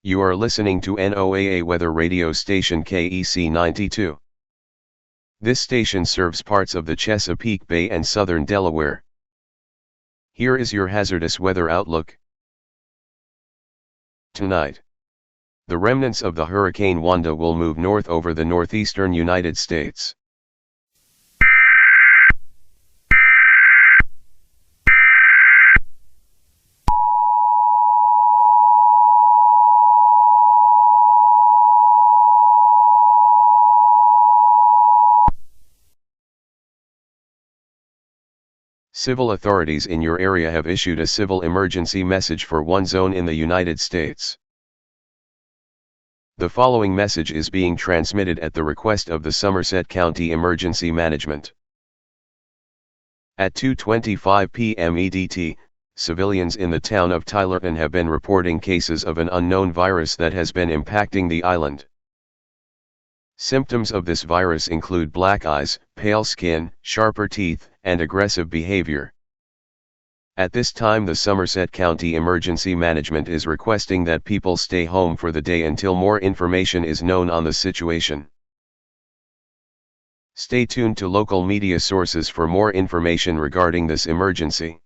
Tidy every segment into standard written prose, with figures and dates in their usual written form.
You are listening to NOAA weather radio station KEC 92. This station serves parts of the Chesapeake Bay and southern Delaware. Here is your hazardous weather outlook. Tonight, the remnants of the Hurricane Wanda will move north over the northeastern United States. Civil authorities in your area have issued a civil emergency message for one zone in the United States. The following message is being transmitted at the request of the Somerset County Emergency Management. At 2:25 p.m. EDT, civilians in the town of Tylerton have been reporting cases of an unknown virus that has been impacting the island. Symptoms of this virus include black eyes, pale skin, sharper teeth, and aggressive behavior. At this time, the Somerset County Emergency Management is requesting that people stay home for the day until more information is known on the situation. Stay tuned to local media sources for more information regarding this emergency.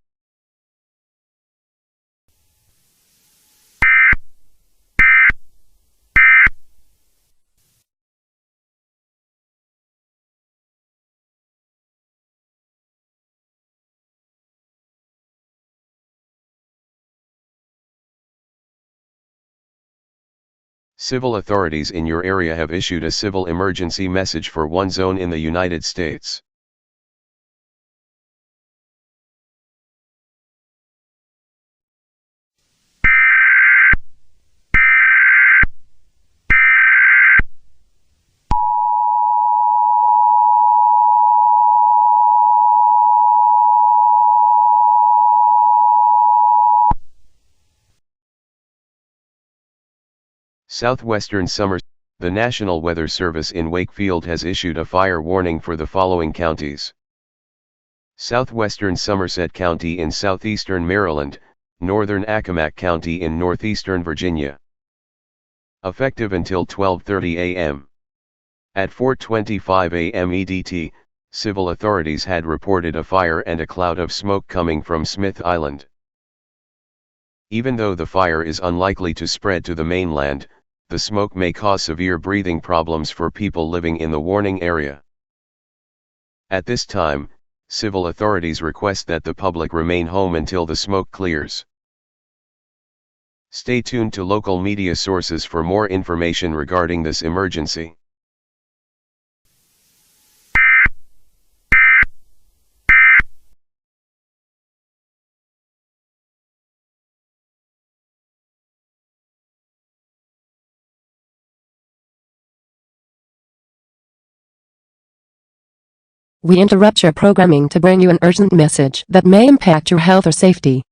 Civil authorities in your area have issued a civil emergency message for one zone in the United States. Southwestern Somerset. The National Weather Service in Wakefield has issued a fire warning for the following counties: Southwestern Somerset County in southeastern Maryland, Northern Accomack County in northeastern Virginia. Effective until 12:30 a.m. At 4:25 a.m. EDT, civil authorities had reported a fire and a cloud of smoke coming from Smith Island. Even though the fire is unlikely to spread to the mainland, the smoke may cause severe breathing problems for people living in the warning area. At this time, civil authorities request that the public remain home until the smoke clears. Stay tuned to local media sources for more information regarding this emergency. We interrupt your programming to bring you an urgent message that may impact your health or safety.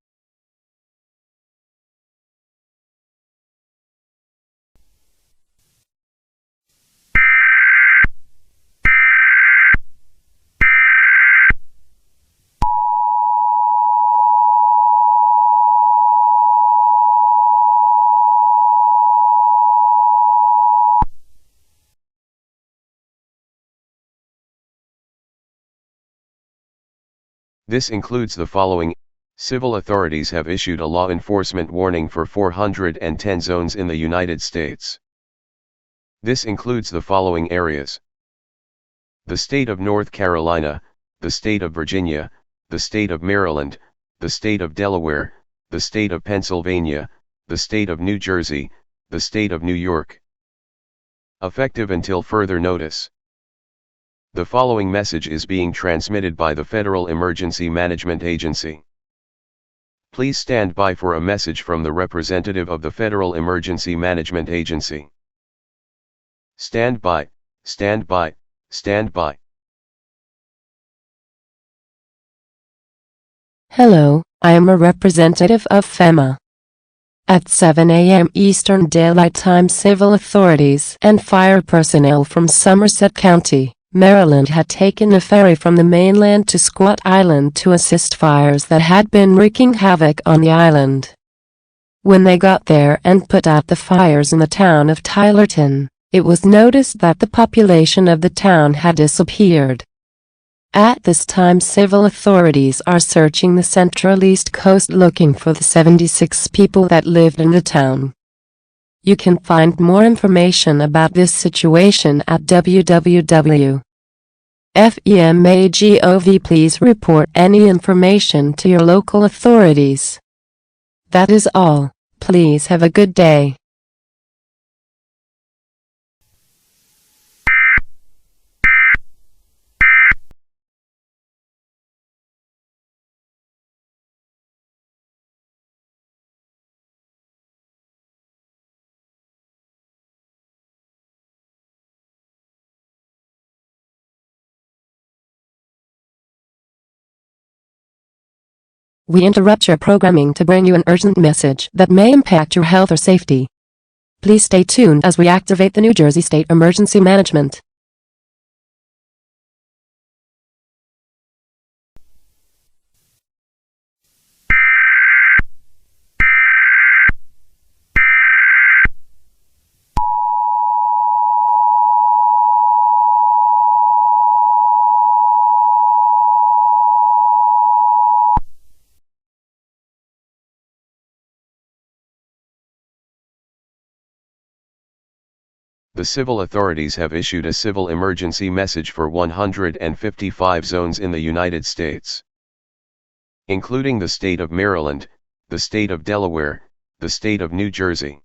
This includes the following. Civil authorities have issued a law enforcement warning for 410 zones in the United States. This includes the following areas: the state of North Carolina, the state of Virginia, the state of Maryland, the state of Delaware, the state of Pennsylvania, the state of New Jersey, the state of New York. Effective until further notice. The following message is being transmitted by the Federal Emergency Management Agency. Please stand by for a message from the representative of the Federal Emergency Management Agency. Stand by, stand by, stand by. Hello, I am a representative of FEMA. At 7 a.m. Eastern Daylight Time, civil authorities and fire personnel from Somerset County, Maryland had taken a ferry from the mainland to Squat Island to assist fires that had been wreaking havoc on the island. When they got there and put out the fires in the town of Tylerton, it was noticed that the population of the town had disappeared. At this time, civil authorities are searching the Central East Coast looking for the 76 people that lived in the town. You can find more information about this situation at www.fema.gov. Please report any information to your local authorities. That is all. Please have a good day. We interrupt your programming to bring you an urgent message that may impact your health or safety. Please stay tuned as we activate the New Jersey State Emergency Management. The civil authorities have issued a civil emergency message for 155 zones in the United States, including the state of Maryland, the state of Delaware, the state of New Jersey.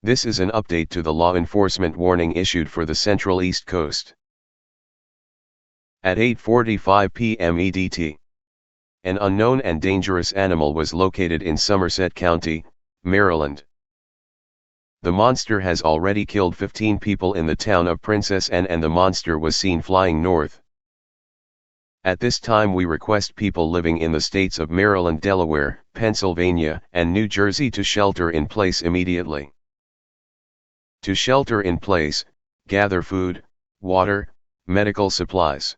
This is an update to the law enforcement warning issued for the Central East Coast. At 8:45 p.m. EDT, an unknown and dangerous animal was located in Somerset County, Maryland. The monster has already killed 15 people in the town of Princess Anne, and the monster was seen flying north. At this time, we request people living in the states of Maryland, Delaware, Pennsylvania, and New Jersey to shelter in place immediately. To shelter in place, gather food, water, medical supplies,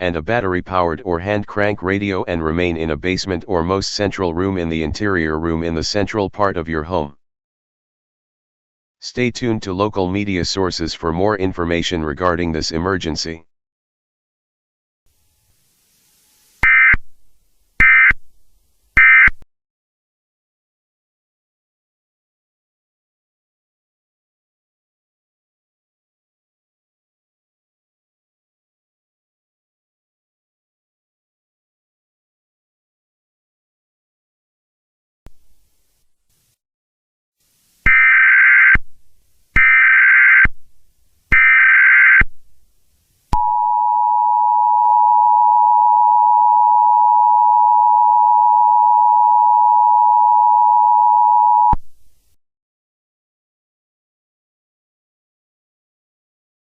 and a battery-powered or hand-crank radio, and remain in a basement or most central room in the interior room in the central part of your home. Stay tuned to local media sources for more information regarding this emergency.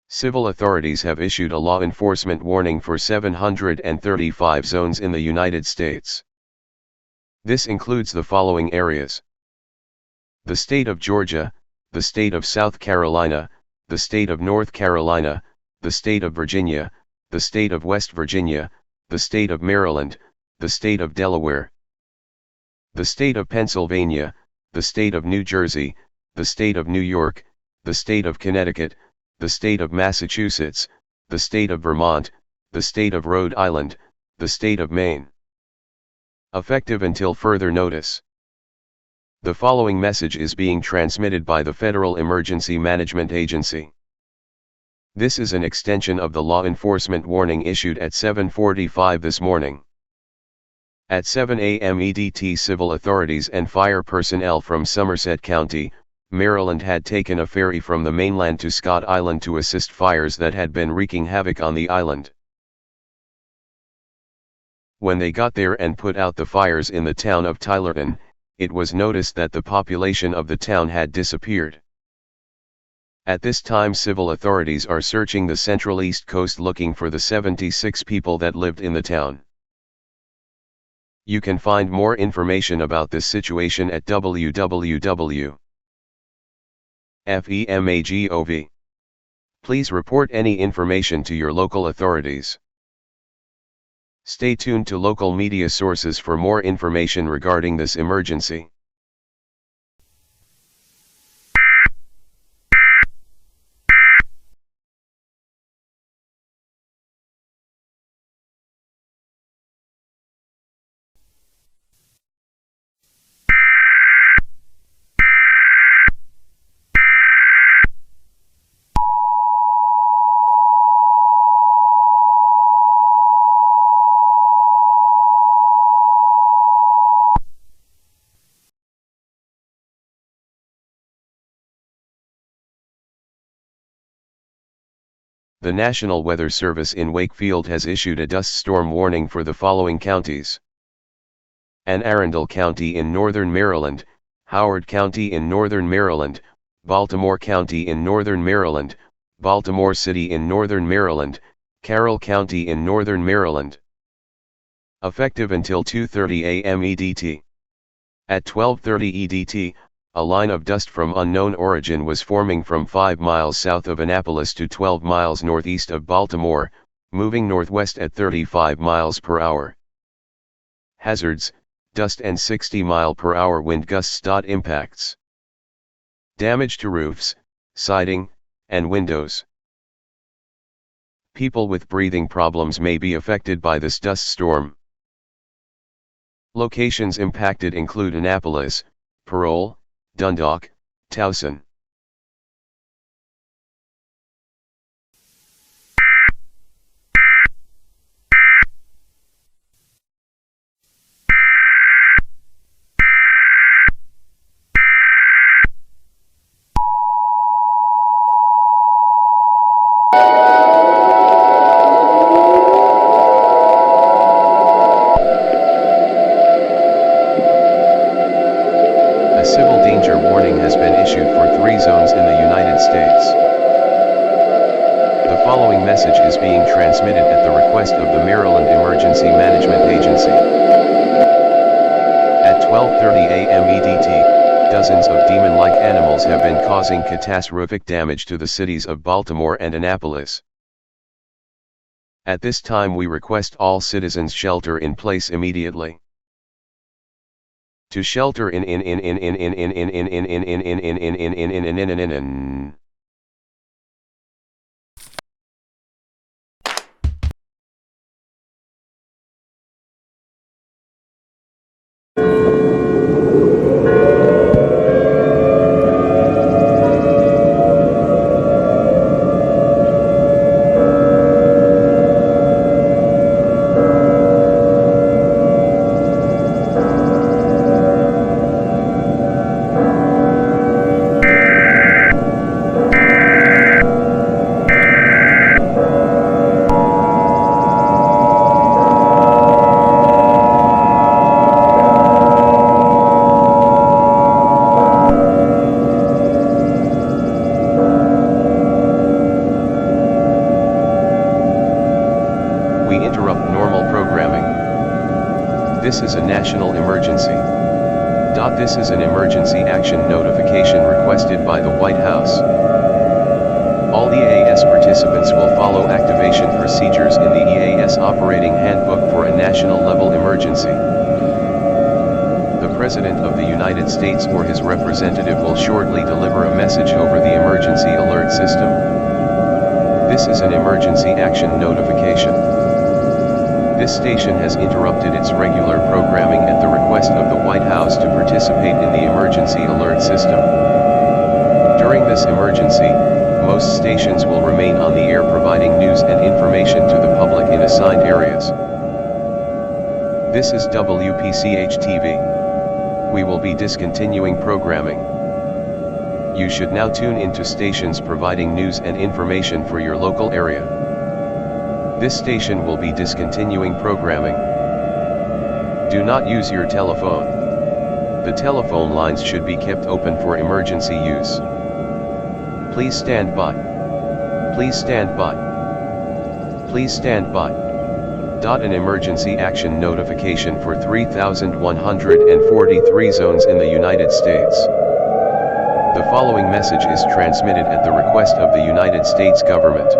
Civil authorities have issued a law enforcement warning for 735 zones in the United States. This includes the following areas: the state of Georgia, the state of South Carolina, the state of North Carolina, the state of Virginia, the state of West Virginia, the state of Maryland, the state of Delaware, the state of Pennsylvania, the state of New Jersey, the state of New York, the state of Connecticut, the state of Massachusetts, the state of Vermont, the state of Rhode Island, the state of Maine. Effective until further notice. The following message is being transmitted by the Federal Emergency Management Agency. This is an extension of the law enforcement warning issued at 7:45 this morning. At 7 a.m. EDT, civil authorities and fire personnel from Somerset County, Maryland had taken a ferry from the mainland to Scott Island to assist fires that had been wreaking havoc on the island. When they got there and put out the fires in the town of Tylerton, it was noticed that the population of the town had disappeared. At this time, civil authorities are searching the Central East Coast looking for the 76 people that lived in the town. You can find more information about this situation at www.fema.gov. Please report any information to your local authorities. Stay tuned to local media sources for more information regarding this emergency. The National Weather Service in Wakefield has issued a dust storm warning for the following counties: Anne Arundel County in northern Maryland, Howard County in northern Maryland, Baltimore County in northern Maryland, Baltimore City in northern Maryland, Carroll County in northern Maryland. Effective until 2:30 a.m. EDT. At 12:30 EDT, a line of dust from unknown origin was forming from 5 miles south of Annapolis to 12 miles northeast of Baltimore, moving northwest at 35 miles per hour. Hazards: dust and 60-mile-per-hour wind gusts. Impacts: damage to roofs, siding, and windows. People with breathing problems may be affected by this dust storm. Locations impacted include Annapolis, Parole, Dundalk, Towson. Civil danger warning has been issued for 3 zones in the United States. The following message is being transmitted at the request of the Maryland Emergency Management Agency. At 12:30 a.m. EDT, dozens of demon-like animals have been causing catastrophic damage to the cities of Baltimore and Annapolis. At this time we request all citizens shelter in place immediately. To shelter in. We interrupt normal programming. This is a national emergency. This is an emergency action notification requested by the White House. All EAS participants will follow activation procedures in the EAS Operating Handbook for a national level emergency. The President of the United States or his representative will shortly deliver a message over the emergency alert system. This is an emergency action notification. This station has interrupted its regular programming at the request of the White House to participate in the emergency alert system. During this emergency, most stations will remain on the air providing news and information to the public in assigned areas. This is WPCH-TV. We will be discontinuing programming. You should now tune into stations providing news and information for your local area. This station will be discontinuing programming. Do not use your telephone. The telephone lines should be kept open for emergency use. Please stand by. Please stand by. Please stand by. An emergency action notification for 3,143 zones in the United States. The following message is transmitted at the request of the United States government.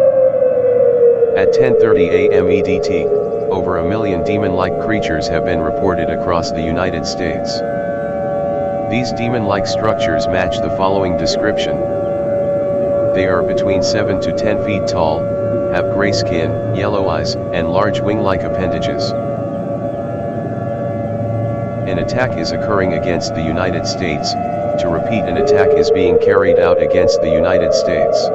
At 10:30 a.m. EDT, over 1 million demon-like creatures have been reported across the United States. These demon-like structures match the following description. They are between 7 to 10 feet tall, have gray skin, yellow eyes, and large wing-like appendages. An attack is occurring against the United States. To repeat, an attack is being carried out against the United States.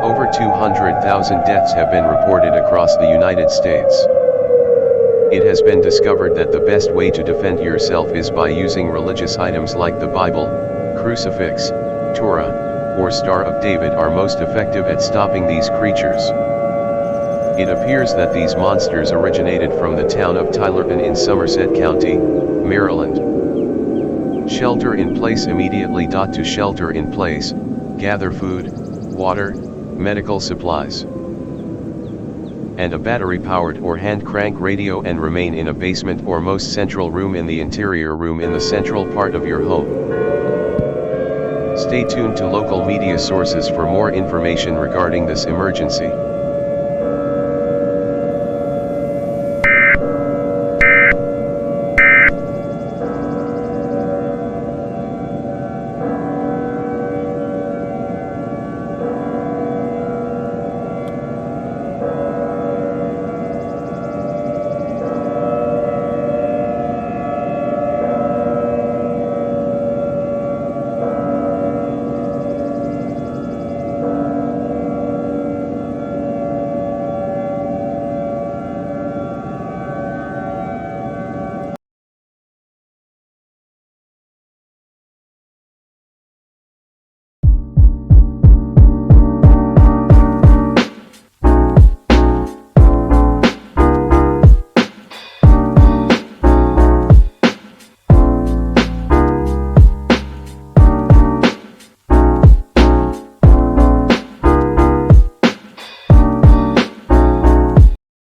Over 200,000 deaths have been reported across the United States. It has been discovered that the best way to defend yourself is by using religious items like the Bible, crucifix, Torah, or Star of David are most effective at stopping these creatures. It appears that these monsters originated from the town of Tylerton in Somerset County, Maryland. Shelter in place immediately. To shelter in place, gather food, water, medical supplies, and a battery-powered or hand-crank radio, and remain in a basement or most central room in the interior room in the central part of your home. Stay tuned to local media sources for more information regarding this emergency.